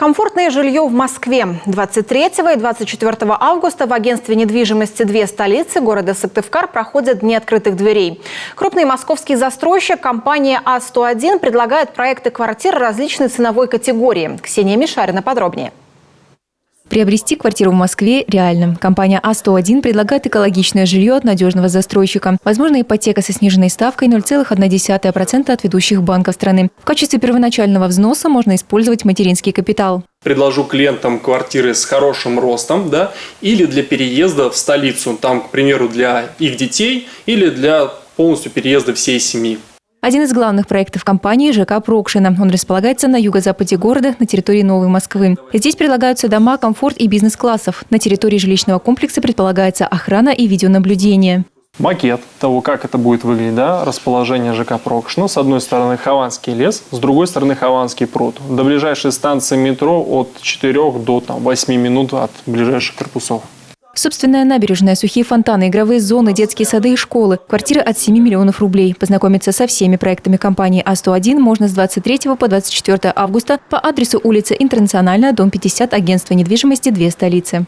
Комфортное жилье в Москве. 23 и 24 августа в агентстве недвижимости «Две столицы» города Сыктывкар проходят Дни открытых дверей. Крупный московский застройщик компания А101 предлагает проекты квартир различной ценовой категории. Ксения Мишарина подробнее. Приобрести квартиру в Москве реально. Компания А101 предлагает экологичное жилье от надежного застройщика. Возможна ипотека со сниженной ставкой 0,1% от ведущих банков страны. В качестве первоначального взноса можно использовать материнский капитал. Предложу клиентам квартиры с хорошим ростом, или для переезда в столицу, там, к примеру, для их детей или для полностью переезда всей семьи. Один из главных проектов компании – ЖК Прокшина. Он располагается на юго-западе города, на территории Новой Москвы. Здесь предлагаются дома, комфорт и бизнес-классов. На территории жилищного комплекса предполагается охрана и видеонаблюдение. Макет того, как это будет выглядеть, расположение ЖК Прокшина. С одной стороны Хованский лес, с другой стороны Хованский пруд. До ближайшей станции метро от 4 до 8 минут от ближайших корпусов. Собственная набережная, сухие фонтаны, игровые зоны, детские сады и школы. Квартиры от 7 миллионов рублей. Познакомиться со всеми проектами компании А101 можно с 23 по 24 августа по адресу улица Интернациональная, дом 50, агентство недвижимости «Две столицы».